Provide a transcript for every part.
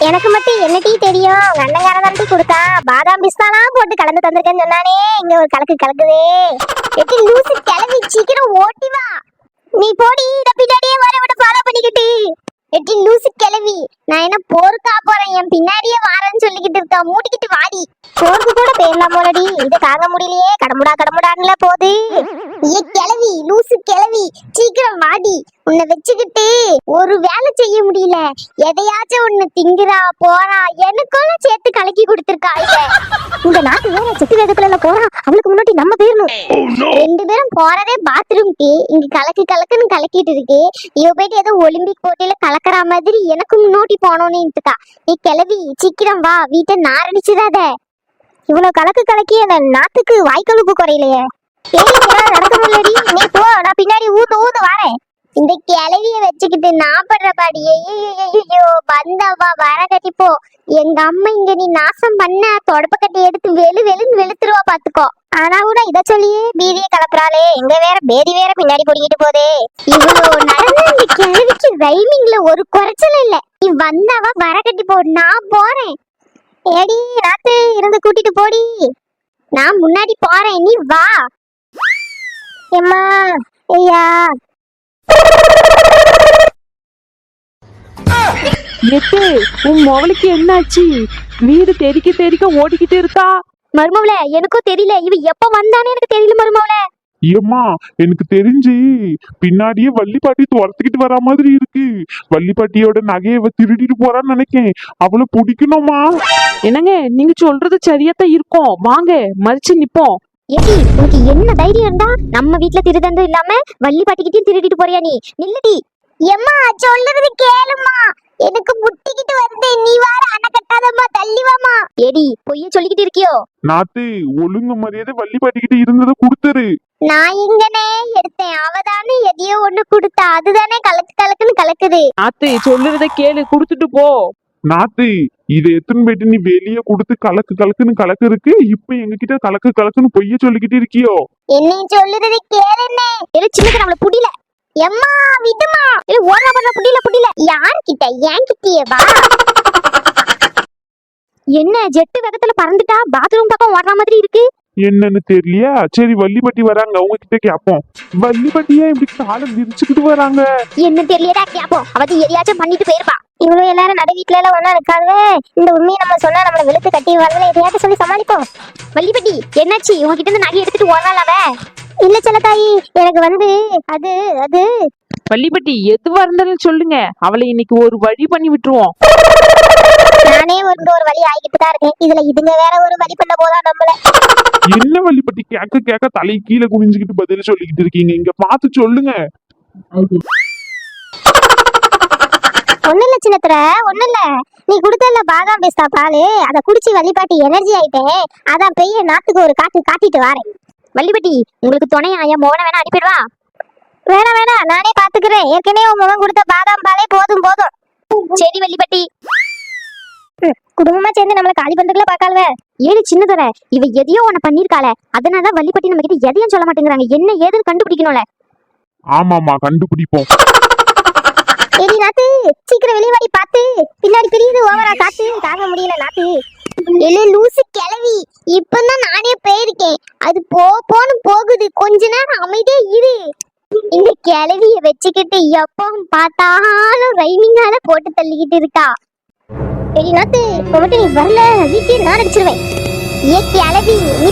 எனக்கு மட்டும் என்ன டீ தெரியும்? உங்க அண்ணங்காரன் டீ கொடுத்தா பாதாம் பிஸ்தாலாம் போட்டு கலந்து தந்திருக்கேன்னு சொன்னானே. இங்க ஒரு கலக்கு கலக்குதே. எட்டி லூசு கிளவி, சீக்கிரம் ஓட்டி வா. நீ போடி, நான் பின்னாடியே வர விட ஃபாலோ பண்ணிக்கிட்டு. எட்டி லூசு கிளவி, நான் என்ன போருக்கா போறேன், என் பின்னாடியே வாரேன்னு சொல்லிக்கிட்டு இருக்கா. மூடிக்கிட்டு வாடி. போருக்கு கூட பேரலாம் போலடி. இதை தாங்க முடியலையே. கடமுடான்ல போகுது. ஏ கிளவி, லூசு கிளவி, சீக்கிரம் வாடி. உன்னை வச்சுக்கிட்டு ஒரு வேலை செய்ய முடியல. எதையாச்சும் ஒண்ணு திங்குறா போறா, எனக்குள்ள சேர்த்து கலக்கி கொடுத்துருக்கா. இந்த நாட்டு வேற செட்டு வேகத்துல போறா. அவளுக்கு முன்னாடி நம்ம போயிடணும். ரெண்டு பேரும் போறதே பாத்ரூம்க்கு. இங்க கலக்கு கலக்குன்னு கலக்கிட்டு இருக்கு. இவ போயிட்டு ஏதோ ஒலிம்பிக் போட்டியில கலக்குற மாதிரி எனக்கு முன்னோட்டி போனோன்னு இருக்கா. நீ கிளவி, சீக்கிரம் வா. வீட்டை நாரடிச்சுதாத. இவ்வளவு கலக்கு கலக்கி அந்த நாட்டுக்கு வாய்க்கழுப்பு குறையிலையே. நடக்க முடியலடி. நீ போ, நான் பின்னாடி ஊந்து வாரேன். இந்த கிளவிய வச்சுக்கிட்டு நான் படுற பாடி. ஐயோ வந்தவா வர கட்டிப்போ. எங்க அம்மா இங்க நீ நாசம் பண்ண தொடப்ப கட்டி எடுத்து வெளுன்னு வெளுத்துருவா பாத்துக்கோ. ஆனா கூட இத சொல்லியே பீதியை கலப்புறாளே. எங்க வேற பேதி வேற பின்னாடி பொடிக்கிட்டு போதே. இவ்வளோ நடந்த இந்த கிளவிக்கு ரைமிங்ல ஒரு குறைச்சல் இல்ல. நீ வந்தவா வர கட்டிப்போ, நான் போறேன். ஏடி நாத்து, இருந்து கூட்டிட்டு போடி. நான் முன்னாடி போறேன், நீ வா. எம்மா ஐயா. எட்டு, உன் மொவலுக்கு என்னாச்சு? வீடு தெறிக்க ஓடிக்கிட்டு இருக்கா. மருமவளே, எனக்கும் தெரியல. இவ எப்ப வந்தானே எனக்கு தெரியல மருமவளே. ஏம்மா, எனக்கு தெரிஞ்சு பின்னாடியே வள்ளிப்பாட்டி துரத்துக்கிட்டு வர மாதிரி இருக்கு. வள்ளிப்பாட்டியோட நகையை திருடிட்டு போறான்னு நினைக்கேன். அவளை பிடிக்கணுமா? என்னங்க, நீங்க சொல்றது சரியாத்தான் இருக்கும். வாங்க மறிச்சு நிப்போம். ஏடி, உனக்கு என்ன தைரியம் இருந்தா நம்ம வீட்டுல திருதண்டு இல்லாம வள்ளிப்பாட்டிக்கிட்டே திருடிட்டு போறியா? நீ நில்லுடி. எம்மா சொல்றது கேளுமா. எனக்கு முட்டிக்கிட்டு வருது. நீ வார அணை கட்டாதம்மா, தள்ளி வாமா. ஏடி பொய்ய சொல்லிக்கிட்டு இருக்கியோ? நாத்து, ஒழுங்கு மரியாதை வள்ளிப்பாட்டிக்கிட்ட இருந்ததை கொடுத்துரு. நான் இங்கனே எடுத்தேன். அவதானே எதையோ ஒண்ணு கொடுத்தா. அதுதானே கலக்கு கலக்குன்னு கலக்குது. நாத்து சொல்லுறத கேளு, குடுத்துட்டு போ. நாத்து, இதை எத்தனை போயிட்டு நீ வெளியே கொடுத்து கலக்கு கலக்குன்னு கலக்கு இருக்கு. இப்ப எங்க கிட்ட கலக்கு கலக்குன்னு பொய்ய சொல்லிக்கிட்டு இருக்கியோ? என்ன சொல்லுறது கேளுன்னே. சின்னது நம்மள புடில. எம்மா விடுமா. ஓடுற புடில. யார்கிட்ட? என் கிட்டயே வா. என்ன ஜெட்டு வேகத்துல பறந்துட்டா? பாத்ரூம் பக்கம் ஓடுற மாதிரி இருக்கு. என்னன்னு தெரியலையா? சரி, வள்ளிப்பட்டி வராங்க, அவங்க கிட்ட கேப்போம். வள்ளிப்பட்டியா இப்படி காலை விரிச்சுக்கிட்டு வராங்க? என்ன தெரியலடா, கேப்போம். அவதி எதையாச்சும் பண்ணிட்டு போயிருப்பா. இவ்வளவு எல்லாரும் நடு வீட்டுல எல்லாம் ஒண்ணா இருக்காங்க. இந்த உண்மையை நம்ம சொன்னா நம்மள வெளுத்து கட்டி வரல. எதையாச்சும் சொல்லி சமாளிப்போம். வள்ளிப்பட்டி, என்னாச்சு? உங்ககிட்ட இருந்து நகை எடுத்துட்டு ஓடலாவ? இல்ல செல்லத்தாயி, எனக்கு அது வள்ளிப்பட்டி, எதுவா இருந்தாலும் சொல்லுங்க. அவளை இன்னைக்கு ஒரு வழி பண்ணி விட்டுருவோம். நானே ஒரு வழி ஆகிட்டு தான் இருக்கேன். இதுல இதுங்க வேற ஒரு வழி பண்ண போதா நம்மள. என்ன வள்ளிப்பட்டி கேட்க தலை கீழே குனிஞ்சுக்கிட்டு பதில் சொல்லிக்கிட்டு இருக்கீங்க? இங்க பார்த்து சொல்லுங்க. ஒண்ணு இல்ல சின்னத்துல, ஒண்ணு இல்ல. நீ குடுத்தல பாதாம் பிஸ்தா பாலு, அத குடிச்சு வள்ளிப்பாட்டி எனர்ஜி ஆயிட்டேன். அதான் பெரிய நாட்டுக்கு ஒரு காட்டிட்டு வாரேன். வள்ளிப்பாட்டி, உங்களுக்கு துணையா என் மோன வேணா அனுப்பிடுவா? வேணாம், நானே பாத்துக்கிறேன். ஏற்கனவே உங்க மகன் கொடுத்த பாதாம் பாலே போதும். சரி வள்ளிப்பாட்டி. குடும்பமா சேர்ந்து நம்மள காலி பண்றதுல பாக்காளவ. ஏழு சின்னதர, இவ எதையோ ஒண்ணு பண்ணிருக்காள. அதனாலதான் வள்ளிப்பாட்டி நம்ம கிட்ட எதையும் சொல்ல மாட்டேங்கிறாங்க. என்ன ஏதுன்னு கண்டுபிடிக்கணும்ல. ஆமாமா, கண்டுபிடிப்போம். ஏடி நாத்து, சீக்கிரம் வெளிய வாடி. பாத்து பின்னாடி தெரியுது ஓவரா காத்து. தாங்க முடியல நாத்து. லூசு கிளவி, இப்பதான் நானே போயிருக்கேன். அது போன்னு போகுது. கொஞ்ச நேரம் அமைதியே இரு. இந்த கிளவிய வச்சுக்கிட்டு எப்பவும் பார்த்தாலும் ரைமிங்கால போட்டு தள்ளிக்கிட்டு இருக்கா. ஏடி நாத்து, உங்கள்கிட்ட நீ வரல, வீட்டே நான் அடிச்சிருவேன். ஏ கிளவி, நீ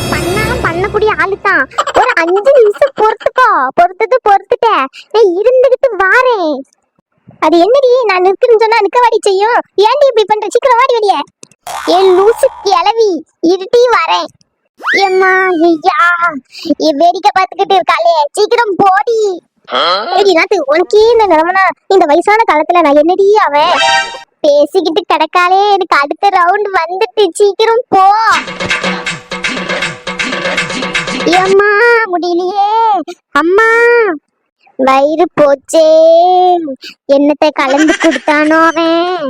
பண்ணக்கூடிய ஆளுதான். ஒரு 5 நிமிஷம் பொறுத்துக்கோ. பொறுத்துட்ட நான் இருந்துகிட்டு வாரேன். அது என்னடி, நான் நிற்கணும்னு சொன்னா நிக்க வாடி செய்யும். ஏன்டி இப்படி பண்ற? சீக்கிரம் வாடி வெளிய. ஏ லூசு கிளவி, இருட்டி வரேன். ஏம்மா ஐயா, வேடிக்கை பார்த்துக்கிட்டு இருக்காளே, சீக்கிரம் போடி. ஏடி நாத்து, உனக்கே இந்த நிலமனா? இந்த வயசான காலத்துல நான் என்னடி அவன் பேசிக்கிட்டு கிடக்காளே. எனக்கு அடுத்த ரவுண்ட் வந்துட்டு, சீக்கிரம் போ. அம்மா முடியலையே. அம்மா வயிறு போச்சே. என்னத்தை கலந்து கொடுத்தானோ அவன்.